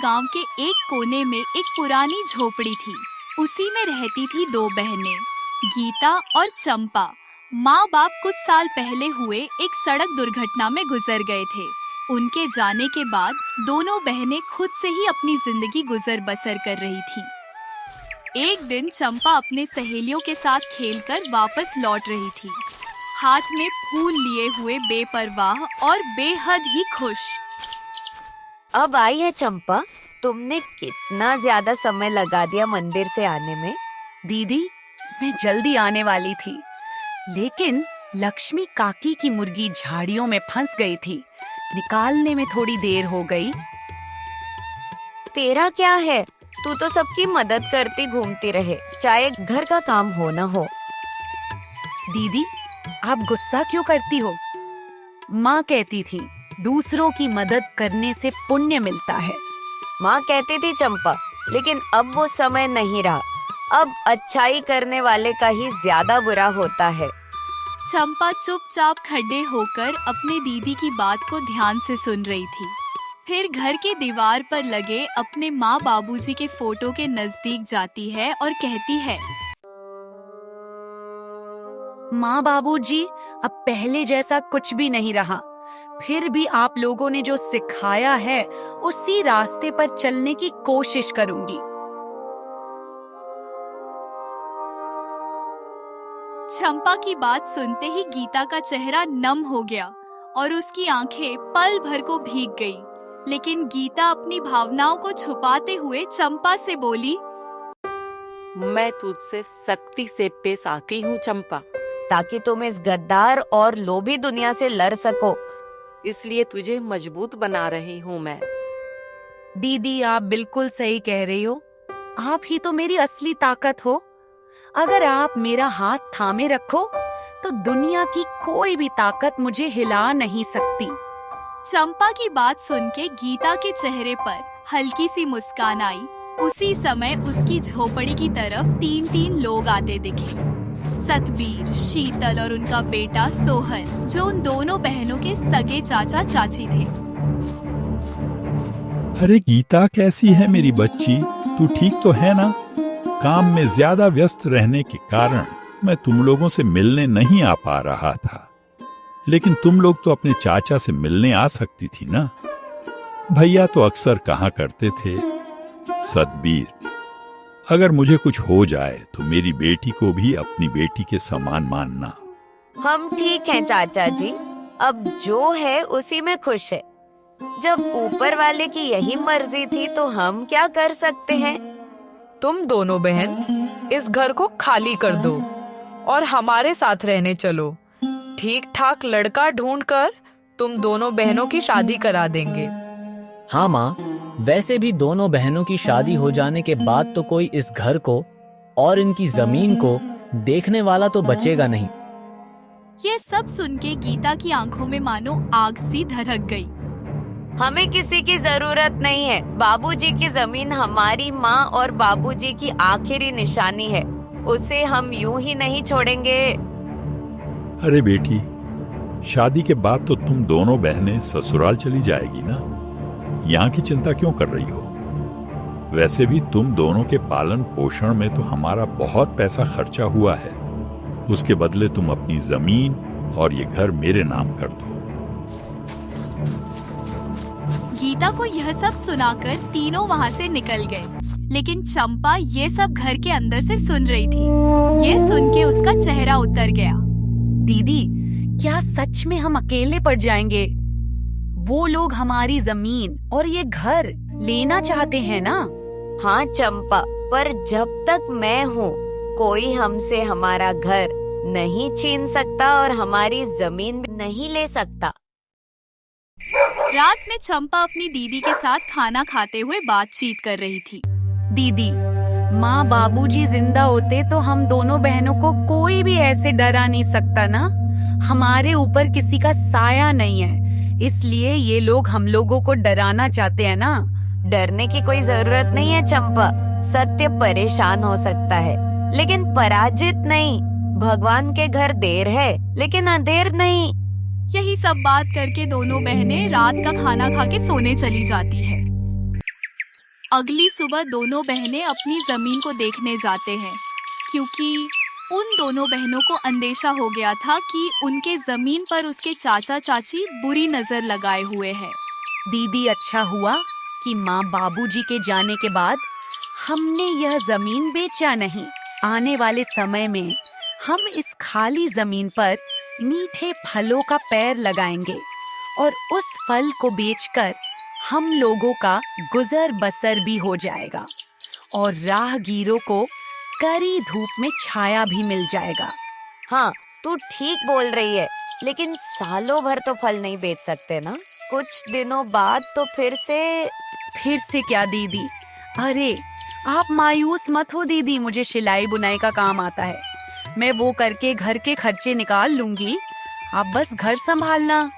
गांव के एक कोने में एक पुरानी झोपड़ी थी। उसी में रहती थी दो बहनें, गीता और चंपा। माँ बाप कुछ साल पहले हुए एक सड़क दुर्घटना में गुजर गए थे। उनके जाने के बाद दोनों बहनें खुद से ही अपनी जिंदगी गुजर बसर कर रही थीं। एक दिन चंपा अपने सहेलियों के साथ खेलकर वापस लौट रही थी, हाथ में फूल लिए हुए बेपरवाह और बेहद ही खुश। अब आई है चंपा, तुमने कितना ज्यादा समय लगा दिया मंदिर से आने में। दीदी, मैं जल्दी आने वाली थी, लेकिन लक्ष्मी काकी की मुर्गी झाड़ियों में फंस गई थी। निकालने में थोड़ी देर हो गई। तेरा क्या है, तू तो सबकी मदद करती घूमती रहे, चाहे घर का काम हो ना हो। दीदी, आप गुस्सा क्यों करती हो? माँ कहती थी दूसरों की मदद करने से पुण्य मिलता है। माँ कहती थी चंपा, लेकिन अब वो समय नहीं रहा। अब अच्छाई करने वाले का ही ज्यादा बुरा होता है। चंपा चुपचाप खड़े होकर अपने दीदी की बात को ध्यान से सुन रही थी। फिर घर के दीवार पर लगे अपने माँ बाबूजी के फोटो के नजदीक जाती है और कहती है, माँ बाबूजी, अब पहले जैसा कुछ भी नहीं रहा। फिर भी आप लोगों ने जो सिखाया है उसी रास्ते पर चलने की कोशिश करूंगी। चंपा की बात सुनते ही गीता का चेहरा नम हो गया और उसकी आंखें पल भर को भीग गई। लेकिन गीता अपनी भावनाओं को छुपाते हुए चंपा से बोली, मैं तुझसे सख्ती से पेश आती हूँ चंपा, ताकि तुम इस गद्दार और लोभी दुनिया से लड़ सको। इसलिए तुझे मजबूत बना रही हूँ मैं। दीदी, आप बिल्कुल सही कह रही हो। आप ही तो मेरी असली ताकत हो। अगर आप मेरा हाथ थामे रखो तो दुनिया की कोई भी ताकत मुझे हिला नहीं सकती। चंपा की बात सुन के गीता के चेहरे पर हल्की सी मुस्कान आई। उसी समय उसकी झोपड़ी की तरफ 3 लोग आते दिखे। सतबीर, शीतल और उनका बेटा सोहन, जो उन दोनों बहनों के सगे चाचा चाची थे। अरे गीता, कैसी है मेरी बच्ची? तू ठीक तो है ना? काम में ज्यादा व्यस्त रहने के कारण मैं तुम लोगों से मिलने नहीं आ पा रहा था, लेकिन तुम लोग तो अपने चाचा से मिलने आ सकती थी ना। भैया तो अक्सर कहा करते थे, सतबीर, अगर मुझे कुछ हो जाए तो मेरी बेटी को भी अपनी बेटी के समान मानना। हम ठीक हैं चाचा जी, अब जो है उसी में खुश है। जब ऊपर वाले की यही मर्जी थी तो हम क्या कर सकते हैं। तुम दोनों बहन इस घर को खाली कर दो और हमारे साथ रहने चलो। ठीक ठाक लड़का ढूंढकर तुम दोनों बहनों की शादी करा देंगे। हाँ माँ, वैसे भी दोनों बहनों की शादी हो जाने के बाद तो कोई इस घर को और इनकी जमीन को देखने वाला तो बचेगा नहीं। ये सब सुन के गीता की आंखों में मानो आग सी धड़क गई। हमें किसी की जरूरत नहीं है। बाबूजी की जमीन हमारी माँ और बाबूजी की आखिरी निशानी है, उसे हम यूं ही नहीं छोड़ेंगे। अरे बेटी, शादी के बाद तो तुम दोनों बहनें ससुराल चली जाएगी ना। यहाँ की चिंता क्यों कर रही हो? वैसे भी तुम दोनों के पालन पोषण में तो हमारा बहुत पैसा खर्चा हुआ है। उसके बदले तुम अपनी जमीन और ये घर मेरे नाम कर दो। गीता को यह सब सुनाकर तीनों वहाँ से निकल गए, लेकिन चंपा ये सब घर के अंदर से सुन रही थी। ये सुन के उसका चेहरा उतर गया। दीदी, क्या सच में हम अकेले पड़ जाएंगे? वो लोग हमारी जमीन और ये घर लेना चाहते हैं ना? हाँ चंपा, पर जब तक मैं हूँ कोई हमसे हमारा घर नहीं छीन सकता और हमारी जमीन नहीं ले सकता। रात में चंपा अपनी दीदी के साथ खाना खाते हुए बातचीत कर रही थी। दीदी, माँ बाबूजी जिंदा होते तो हम दोनों बहनों को कोई भी ऐसे डरा नहीं सकता ना। हमारे ऊपर किसी का साया नहीं है, इसलिए ये लोग हम लोगों को डराना चाहते हैं ना। डरने की कोई जरूरत नहीं है चंपा। सत्य परेशान हो सकता है लेकिन पराजित नहीं। भगवान के घर देर है लेकिन अंधेर नहीं। यही सब बात करके दोनों बहनें रात का खाना खा के सोने चली जाती है। अगली सुबह दोनों बहनें अपनी जमीन को देखने जाते हैं, क्योंकि उन दोनों बहनों को अंदेशा हो गया था कि उनके जमीन पर उसके चाचा चाची बुरी नजर लगाए हुए हैं। दीदी, अच्छा हुआ कि माँ बाबूजी के जाने के बाद हमने यह जमीन बेचा नहीं। आने वाले समय में हम इस खाली जमीन पर मीठे फलों का पेड़ लगाएंगे और उस फल को बेचकर हम लोगों का गुजर बसर भी हो जाएगा और राहगीरों को कड़ी धूप में छाया भी मिल जाएगा। हाँ, तू ठीक बोल रही है, लेकिन सालों भर तो फल नहीं बेच सकते ना। कुछ दिनों बाद तो फिर से क्या दीदी? अरे आप मायूस मत हो दीदी, मुझे सिलाई बुनाई का काम आता है। मैं वो करके घर के खर्चे निकाल लूंगी, आप बस घर संभालना।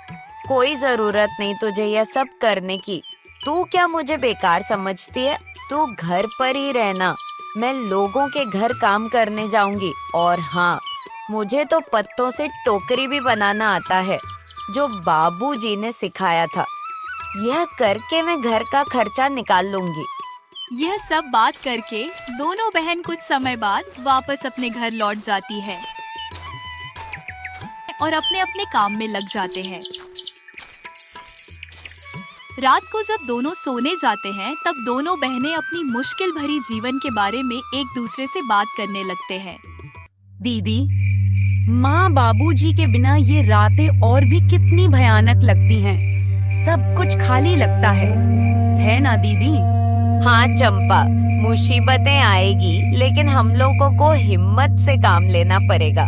कोई जरूरत नहीं तुझे यह सब करने की। तू क्या मुझे बेकार समझती है? तू घर पर ही रहना, मैं लोगों के घर काम करने जाऊंगी। और हाँ, मुझे तो पत्तों से टोकरी भी बनाना आता है, जो बाबूजी ने सिखाया था। यह करके मैं घर का खर्चा निकाल लूंगी। यह सब बात करके दोनों बहन कुछ समय बाद वापस अपने घर लौट जाती है और अपने अपने काम में लग जाते हैं। रात को जब दोनों सोने जाते हैं, तब दोनों बहनें अपनी मुश्किल भरी जीवन के बारे में एक दूसरे से बात करने लगते हैं। दीदी, माँ बाबूजी के बिना ये रातें और भी कितनी भयानक लगती हैं। सब कुछ खाली लगता है ना दीदी? हाँ चंपा, मुसीबतें आएगी, लेकिन हम लोगों को हिम्मत से काम लेना पड़ेगा।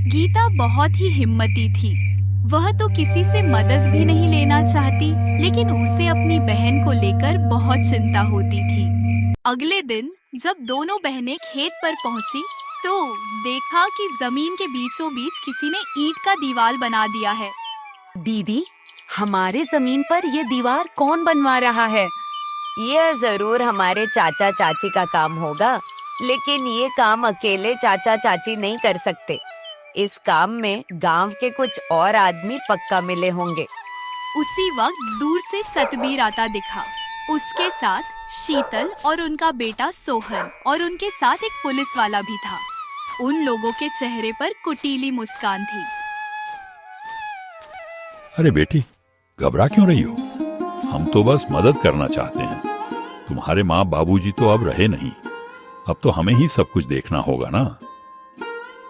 गीता बहुत ही हिम्मती थी। वह तो किसी से मदद भी नहीं लेना चाहती, लेकिन उसे अपनी बहन को लेकर बहुत चिंता होती थी। अगले दिन जब दोनों बहनें खेत पर पहुंची, तो देखा कि जमीन के बीचों बीच किसी ने ईंट का दीवार बना दिया है। दीदी, हमारे जमीन पर ये दीवार कौन बनवा रहा है? यह जरूर हमारे चाचा चाची का काम होगा, लेकिन ये काम अकेले चाचा चाची नहीं कर सकते। इस काम में गांव के कुछ और आदमी पक्का मिले होंगे। उसी वक्त दूर से सतबीर आता दिखा। उसके साथ शीतल और उनका बेटा सोहन, और उनके साथ एक पुलिस वाला भी था। उन लोगों के चेहरे पर कुटीली मुस्कान थी। अरे बेटी, घबरा क्यों रही हो? हम तो बस मदद करना चाहते हैं। तुम्हारे माँ बाबूजी तो अब रहे नहीं, अब तो हमें ही सब कुछ देखना होगा ना।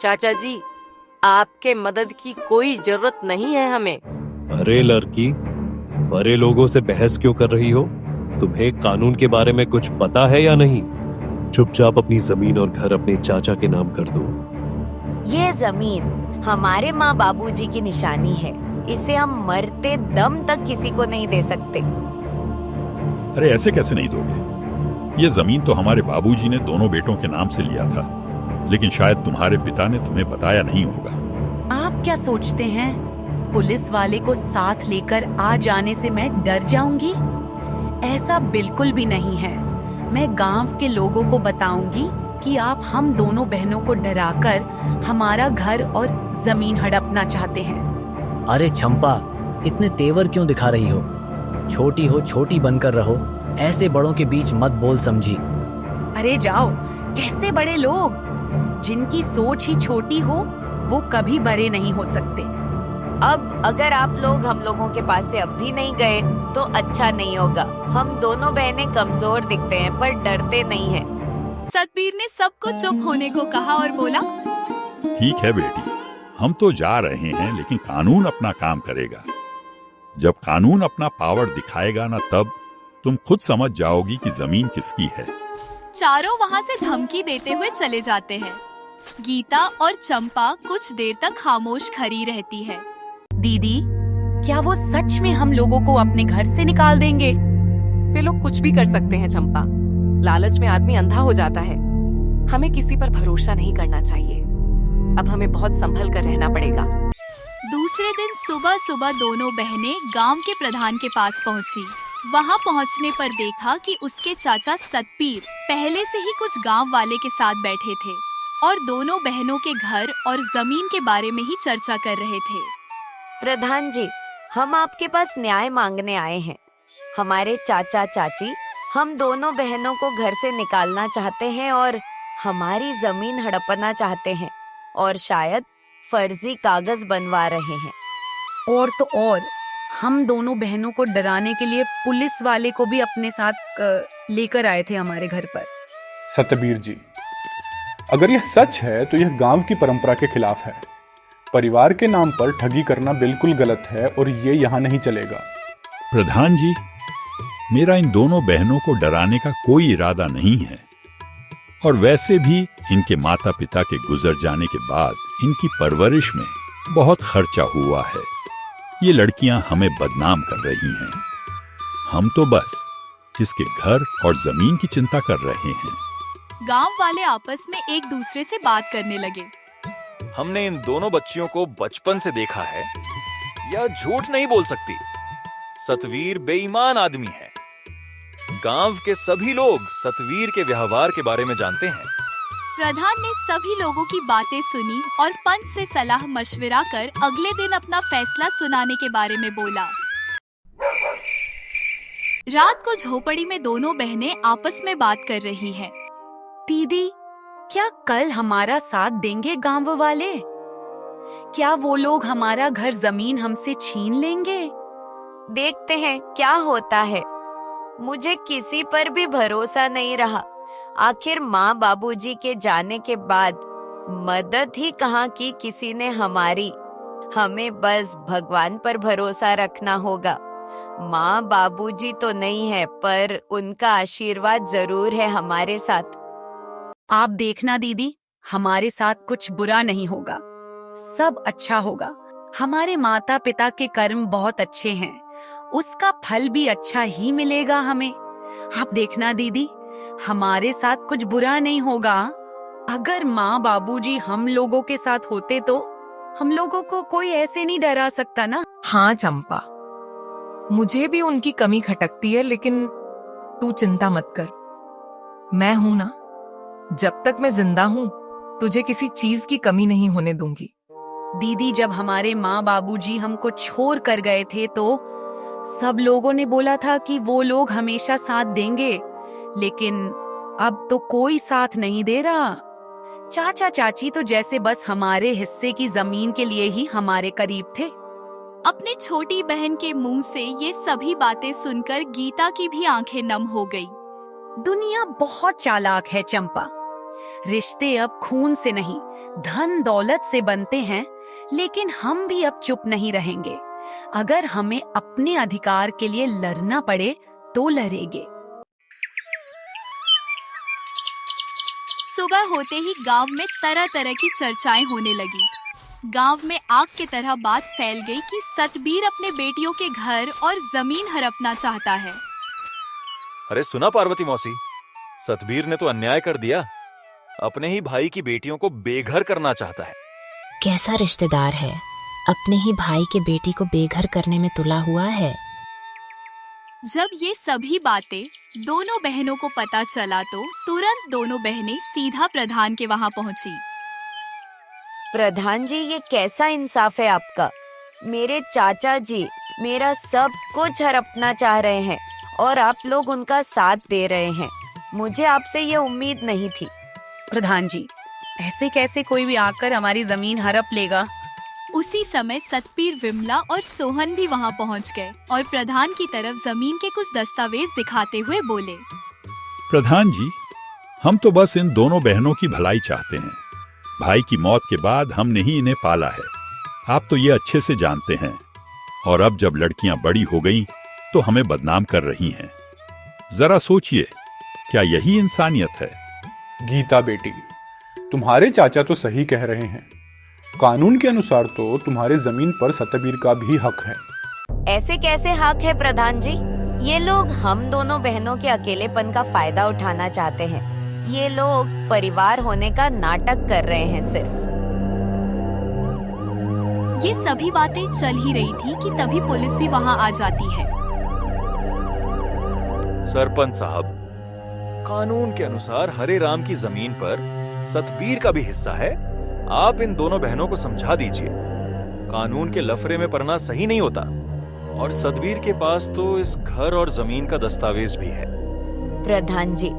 चाचा जी, आपके मदद की कोई जरूरत नहीं है हमें। अरे लड़की, बड़े लोगों से बहस क्यों कर रही हो? तुम्हें कानून के बारे में कुछ पता है या नहीं? चुपचाप अपनी जमीन और घर अपने चाचा के नाम कर दो। ये जमीन हमारे माँ बाबूजी की निशानी है। इसे हम मरते दम तक किसी को नहीं दे सकते। अरे ऐसे कैसे नहीं दोगे? ये जमीन तो हमारे बाबूजी ने दोनों बेटों के नाम से लिया था, लेकिन शायद तुम्हारे पिता ने तुम्हें बताया नहीं होगा। आप क्या सोचते हैं, पुलिस वाले को साथ लेकर आ जाने से मैं डर जाऊंगी? ऐसा बिल्कुल भी नहीं है। मैं गांव के लोगों को बताऊंगी कि आप हम दोनों बहनों को डराकर हमारा घर और जमीन हड़पना चाहते हैं। अरे चंपा, इतने तेवर क्यों दिखा रही हो? छोटी हो, छोटी बनकर रहो, ऐसे बड़ों के बीच मत बोल, समझी? अरे जाओ, कैसे बड़े लोग? जिनकी सोच ही छोटी हो वो कभी बड़े नहीं हो सकते। अब अगर आप लोग हम लोगों के पास से अब भी नहीं गए तो अच्छा नहीं होगा। हम दोनों बहनें कमजोर दिखते हैं पर डरते नहीं हैं। सतबीर ने सबको चुप होने को कहा और बोला, ठीक है बेटी, हम तो जा रहे हैं, लेकिन कानून अपना काम करेगा। जब कानून अपना पावर दिखाएगा ना, तब तुम खुद समझ जाओगी कि जमीन किसकी है। चारों वहाँ से धमकी देते हुए चले जाते हैं। गीता और चंपा कुछ देर तक खामोश खड़ी रहती है। दीदी, क्या वो सच में हम लोगों को अपने घर से निकाल देंगे? वे लोग कुछ भी कर सकते हैं चंपा। लालच में आदमी अंधा हो जाता है। हमें किसी पर भरोसा नहीं करना चाहिए। अब हमें बहुत संभल कर रहना पड़ेगा। दूसरे दिन सुबह सुबह दोनों बहनें गांव के प्रधान के पास पहुंची। वहां पहुंचने पर देखा कि उसके चाचा सतबीर पहले से ही कुछ गांव वाले के साथ बैठे थे और दोनों बहनों के घर और जमीन के बारे में ही चर्चा कर रहे थे। प्रधान जी, हम आपके पास न्याय मांगने आए हैं। हमारे चाचा चाची हम दोनों बहनों को घर से निकालना चाहते हैं और हमारी जमीन हड़पना चाहते हैं और शायद फर्जी कागज बनवा रहे हैं। और तो और हम दोनों बहनों को डराने के लिए पुलिस वाले को भी अपने साथ लेकर आए थे हमारे घर पर। सतबीर जी, अगर यह सच है तो यह गांव की परंपरा के खिलाफ है। परिवार के नाम पर ठगी करना बिल्कुल गलत है और ये यहाँ नहीं चलेगा। प्रधान जी, मेरा इन दोनों बहनों को डराने का कोई इरादा नहीं है, और वैसे भी इनके माता पिता के गुजर जाने के बाद इनकी परवरिश में बहुत खर्चा हुआ है। ये लड़कियां हमें बदनाम कर रही हैं। हम तो बस इसके घर और जमीन की चिंता कर रहे हैं। गांव वाले आपस में एक दूसरे से बात करने लगे। हमने इन दोनों बच्चियों को बचपन से देखा है, या झूठ नहीं बोल सकती। सतवीर बेईमान आदमी है। गांव के सभी लोग सतवीर के व्यवहार के बारे में जानते हैं। प्रधान ने सभी लोगों की बातें सुनी और पंच से सलाह मशविरा कर अगले दिन अपना फैसला सुनाने के बारे में बोला। रात को झोपड़ी में दोनों बहनें आपस में बात कर रही हैं। दीदी, क्या कल हमारा साथ देंगे गांव वाले? क्या वो लोग हमारा घर जमीन हमसे छीन लेंगे? देखते हैं क्या होता है। मुझे किसी पर भी भरोसा नहीं रहा। आखिर माँ बाबूजी के जाने के बाद मदद ही कहाँ की किसी ने हमारी। हमें बस भगवान पर भरोसा रखना होगा। माँ बाबूजी तो नहीं है, पर उनका आशीर्वाद जरूर है हमारे साथ। आप देखना दीदी, हमारे साथ कुछ बुरा नहीं होगा, सब अच्छा होगा। हमारे माता पिता के कर्म बहुत अच्छे हैं, उसका फल भी अच्छा ही मिलेगा हमें। आप देखना दीदी, हमारे साथ कुछ बुरा नहीं होगा। अगर माँ बाबूजी हम लोगों के साथ होते तो हम लोगों को कोई ऐसे नहीं डरा सकता ना। हाँ चंपा, मुझे भी उनकी कमी खटकती है, लेकिन तू चिंता मत कर, मैं हूं ना। जब तक मैं जिंदा हूं तुझे किसी चीज की कमी नहीं होने दूंगी। दीदी, जब हमारे माँ बाबूजी हमको छोड़ कर गए थे तो सब लोगों ने बोला था कि वो लोग हमेशा साथ देंगे, लेकिन अब तो कोई साथ नहीं दे रहा। चाचा चाची तो जैसे बस हमारे हिस्से की जमीन के लिए ही हमारे करीब थे। अपनी छोटी बहन के मुंह से ये सभी बातें सुनकर गीता की भी आंखें नम हो गई। दुनिया बहुत चालाक है चंपा। रिश्ते अब खून से नहीं, धन दौलत से बनते हैं, लेकिन हम भी अब चुप नहीं रहेंगे। अगर हमें अपने अधिकार के लिए लड़ना पड़े तो लड़ेंगे। सुबह होते ही गांव में तरह तरह की चर्चाएं होने लगी। गांव में आग की तरह बात फैल गई कि सतबीर अपने बेटियों के घर और जमीन हड़पना चाहता है। अरे सुना पार्वती मौसी, सतबीर ने तो अन्याय कर दिया। अपने ही भाई की बेटियों को बेघर करना चाहता है। कैसा रिश्तेदार है, अपने ही भाई के बेटी को बेघर करने में तुला हुआ है। जब ये सभी बातें दोनों बहनों को पता चला तो तुरंत दोनों बहनें सीधा प्रधान के वहां पहुंची। प्रधान जी, ये कैसा इंसाफ है आपका? मेरे चाचा जी मेरा सब कुछ हड़पना चाह रहे हैं और आप लोग उनका साथ दे रहे हैं। मुझे आपसे ये उम्मीद नहीं थी। प्रधान जी, ऐसे कैसे कोई भी आकर हमारी जमीन हड़प लेगा? उसी समय सतबीर, विमला और सोहन भी वहां पहुंच गए और प्रधान की तरफ जमीन के कुछ दस्तावेज दिखाते हुए बोले। प्रधान जी, हम तो बस इन दोनों बहनों की भलाई चाहते हैं। भाई की मौत के बाद हमने ही इन्हें पाला है, आप तो ये अच्छे से जानते हैं। और अब जब लड़कियां बड़ी हो गईं, तो हमें बदनाम कर रही हैं। जरा सोचिए, क्या यही इंसानियत है? गीता बेटी, तुम्हारे चाचा तो सही कह रहे हैं। कानून के अनुसार तो तुम्हारे जमीन पर सतबीर का भी हक है। ऐसे कैसे हक है प्रधान जी? ये लोग हम दोनों बहनों के अकेलेपन का फायदा उठाना चाहते हैं। ये लोग परिवार होने का नाटक कर रहे हैं सिर्फ। ये सभी बातें चल ही रही थी कि तभी पुलिस भी वहां आ जाती है। सरपंच साहब, कानून के अनुसार हरे राम की जमीन पर सतबीर का भी हिस्सा है। आप इन दोनों बहनों को समझा दीजिए। कानून के लफड़े में पड़ना सही नहीं होता। और सतबीर के पास तो इस घर और जमीन का दस्तावेज भी है। प्रधान जी,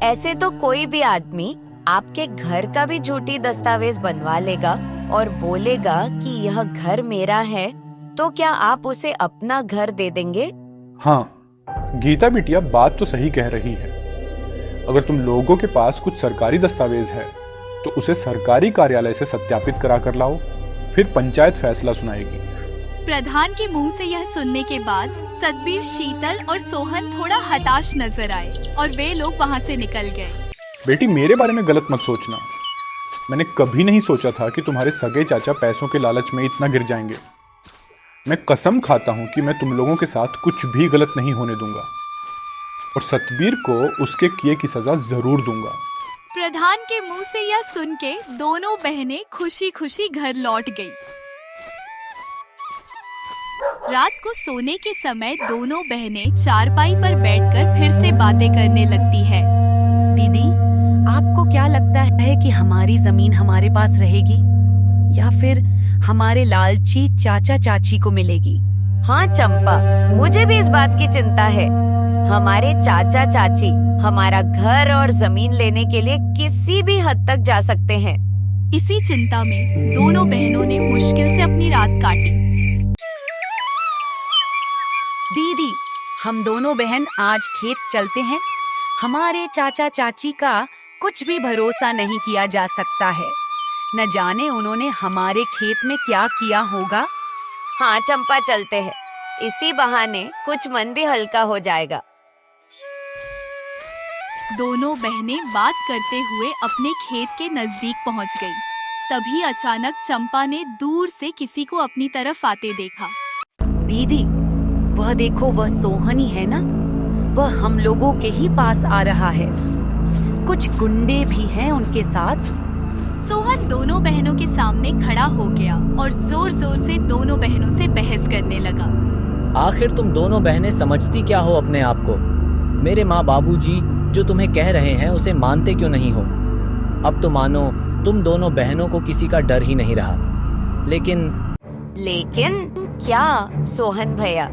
ऐसे तो कोई भी आदमी आपके घर का भी झूठी दस्तावेज बनवा लेगा और बोलेगा कि यह घर मेरा है, तो क्या आप उसे अपना घर दे देंगे? हाँ, गीता बिटिया बात तो सही कह रही है। अगर तुम लोगों के पास कुछ सरकारी दस्तावेज है तो उसे सरकारी कार्यालय से सत्यापित करा कर लाओ, फिर पंचायत फैसला सुनाएगी। प्रधान के मुंह से यह सुनने के बाद सतबीर, शीतल और सोहन थोड़ा हताश नजर आए और वे लोग वहां से निकल गए। बेटी, मेरे बारे में गलत मत सोचना। मैंने कभी नहीं सोचा था कि तुम्हारे सगे चाचा पैसों के लालच में इतना गिर जाएंगे। मैं कसम खाता हूं कि मैं तुम लोगों के साथ कुछ भी गलत नहीं होने दूंगा और सतबीर को उसके किए की सजा जरूर दूंगा। प्रधान के मुंह से यह सुन के दोनों बहनें खुशी खुशी घर लौट गई। रात को सोने के समय दोनों बहनें चारपाई पर बैठकर फिर से बातें करने लगती है। दीदी, आपको क्या लगता है कि हमारी जमीन हमारे पास रहेगी या फिर हमारे लालची चाचा चाची को मिलेगी? हाँ चंपा, मुझे भी इस बात की चिंता है। हमारे चाचा चाची हमारा घर और जमीन लेने के लिए किसी भी हद तक जा सकते हैं। इसी चिंता में दोनों बहनों ने मुश्किल से अपनी रात काटी। दीदी, हम दोनों बहन आज खेत चलते हैं। हमारे चाचा चाची का कुछ भी भरोसा नहीं किया जा सकता है। न जाने उन्होंने हमारे खेत में क्या किया होगा। हाँ चंपा, चलते हैं। इसी बहाने कुछ मन भी हल्का हो जाएगा। दोनों बहनें बात करते हुए अपने खेत के नजदीक पहुंच गईं। तभी अचानक चंपा ने दूर से किसी को अपनी तरफ आते देखा। दीदी, वह देखो, वह सोहन ही है ना? वह हम लोगों के ही पास आ रहा है। कुछ गुंडे भी हैं उनके साथ। सोहन दोनों बहनों के सामने खड़ा हो गया और जोर जोर से दोनों बहनों से बहस करने लगा। आखिर तुम दोनों बहनें समझती क्या हो अपने आप को? मेरे माँ बाबूजी जो तुम्हें कह रहे हैं उसे मानते क्यों नहीं हो? अब तो मानो तुम दोनों बहनों को किसी का डर ही नहीं रहा। लेकिन क्या सोहन भैया,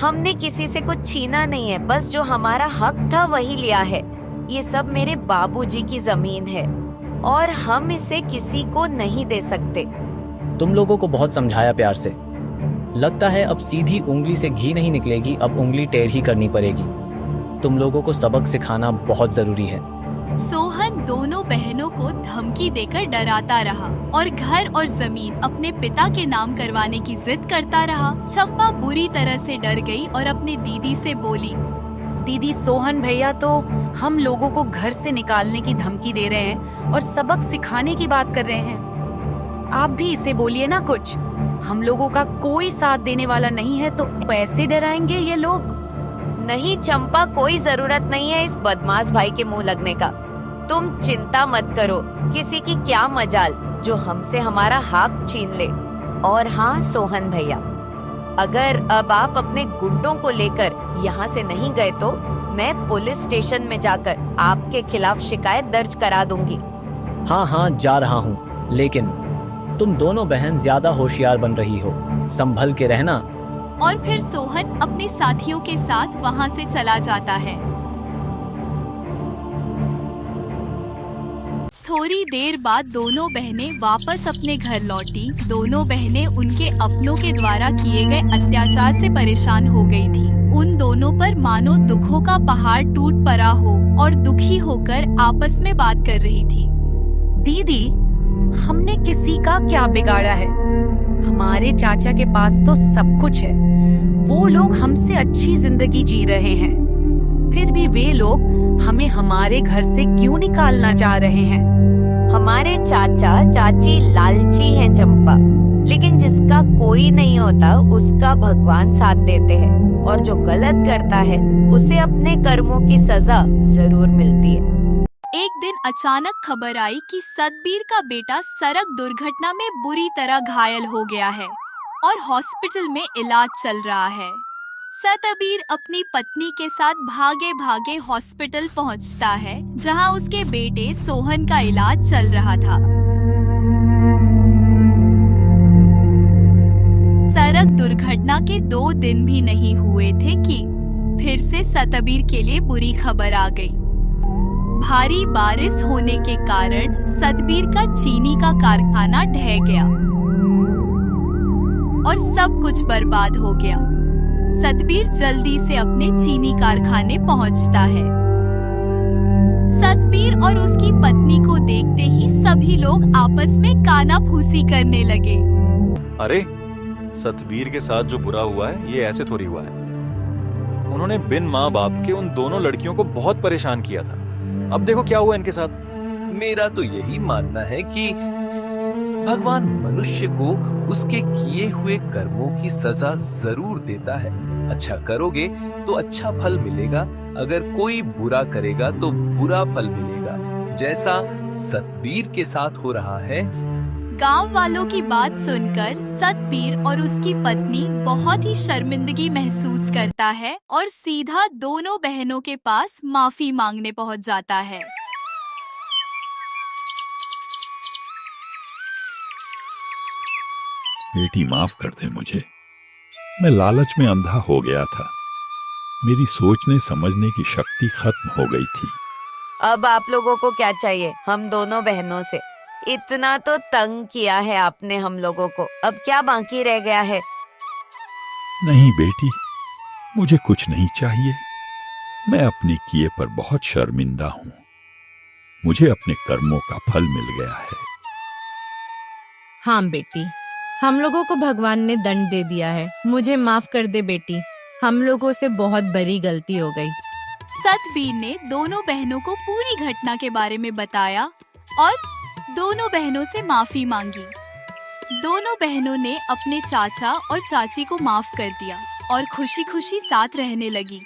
हमने किसी से कुछ छीना नहीं है, बस जो हमारा हक था वही लिया है। ये सब मेरे बाबूजी की जमीन है और हम इसे किसी को नहीं दे सकते। तुम लोगों को बहुत समझाया प्यार से। लगता है अब सीधी उंगली से घी नहीं निकलेगी, अब उंगली टेढ़ी ही करनी पड़ेगी। तुम लोगों को सबक सिखाना बहुत जरूरी है। सोहन दोनों बहनों को धमकी देकर डराता रहा और घर और जमीन अपने पिता के नाम करवाने की जिद करता रहा। चंपा बुरी तरह से डर गई और अपने दीदी से बोली, दीदी, सोहन भैया तो हम लोगों को घर से निकालने की धमकी दे रहे हैं और सबक सिखाने की बात कर रहे हैं। आप भी इसे बोलिए ना कुछ। हम लोगों का कोई साथ देने वाला नहीं है तो ऐसे डराएंगे ये लोग? नहीं चंपा, कोई जरूरत नहीं है इस बदमाश भाई के मुंह लगने का। तुम चिंता मत करो, किसी की क्या मजाल जो हमसे हमारा हक छीन ले। और हाँ सोहन भैया, अगर अब आप अपने गुंडों को लेकर यहाँ से नहीं गए तो मैं पुलिस स्टेशन में जाकर आपके खिलाफ शिकायत दर्ज करा दूंगी। हाँ हाँ, जा रहा हूँ, लेकिन तुम दोनों बहन ज्यादा होशियार बन रही हो, संभल के रहना। और फिर सोहन अपने साथियों के साथ वहाँ से चला जाता है। थोड़ी देर बाद दोनों बहनें वापस अपने घर लौटी। दोनों बहनें उनके अपनों के द्वारा किए गए अत्याचार से परेशान हो गई थी। उन दोनों पर मानो दुखों का पहाड़ टूट पड़ा हो और दुखी होकर आपस में बात कर रही थी। दीदी, हमने किसी का क्या बिगाड़ा है? हमारे चाचा के पास तो सब कुछ है। वो लोग हमसे अच्छी जिंदगी जी रहे हैं, फिर भी वे लोग हमें हमारे घर से क्यों निकालना चाह रहे हैं? हमारे चाचा चाची लालची हैं चंपा, लेकिन जिसका कोई नहीं होता उसका भगवान साथ देते हैं और जो गलत करता है उसे अपने कर्मों की सजा जरूर मिलती है। एक दिन अचानक खबर आई कि सतबीर का बेटा सड़क दुर्घटना में बुरी तरह घायल हो गया है और हॉस्पिटल में इलाज चल रहा है। सतबीर अपनी पत्नी के साथ भागे भागे हॉस्पिटल पहुंचता है, जहां उसके बेटे सोहन का इलाज चल रहा था। सड़क दुर्घटना के 2 दिन भी नहीं हुए थे कि फिर से सतबीर के लिए बुरी खबर आ गई। भारी बारिश होने के कारण सतबीर का चीनी का कारखाना ढह गया और सब कुछ बर्बाद हो गया। सतबीर जल्दी से अपने चीनी कारखाने पहुंचता है। सतबीर और उसकी पत्नी को देखते ही सभी लोग आपस में कानाफूसी करने लगे। अरे, सतबीर के साथ जो बुरा हुआ है ये ऐसे थोड़ी हुआ है। उन्होंने बिन माँ बाप के उन दोनों लड़कियों को बहुत परेशान किया था। अब देखो क्या हुआ इनके साथ। मेरा तो यही मानना है कि भगवान मनुष्य को उसके किए हुए कर्मों की सजा जरूर देता है। अच्छा करोगे तो अच्छा फल मिलेगा, अगर कोई बुरा करेगा तो बुरा फल मिलेगा, जैसा सतबीर के साथ हो रहा है। गांव वालों की बात सुनकर सतबीर और उसकी पत्नी बहुत ही शर्मिंदगी महसूस करता है और सीधा दोनों बहनों के पास माफी मांगने पहुंच जाता है। बेटी माफ कर दे मुझे, मैं लालच में अंधा हो गया था। मेरी सोचने समझने की शक्ति खत्म हो गई थी। अब आप लोगों को क्या चाहिए हम दोनों बहनों से? इतना तो तंग किया है आपने हम लोगों को, अब क्या बाकी रह गया है? नहीं बेटी, मुझे कुछ नहीं चाहिए। मैं अपने किए पर बहुत शर्मिंदा हूँ। मुझे अपने कर्मों का फल मिल गया है। हाँ बेटी, हम लोगों को भगवान ने दंड दे दिया है। मुझे माफ कर दे बेटी, हम लोगों से बहुत बड़ी गलती हो गई। सतबीर ने दोनों बहनों को पूरी घटना के बारे में बताया और दोनों बहनों से माफी मांगी। दोनों बहनों ने अपने चाचा और चाची को माफ कर दिया और खुशी खुशी साथ रहने लगी।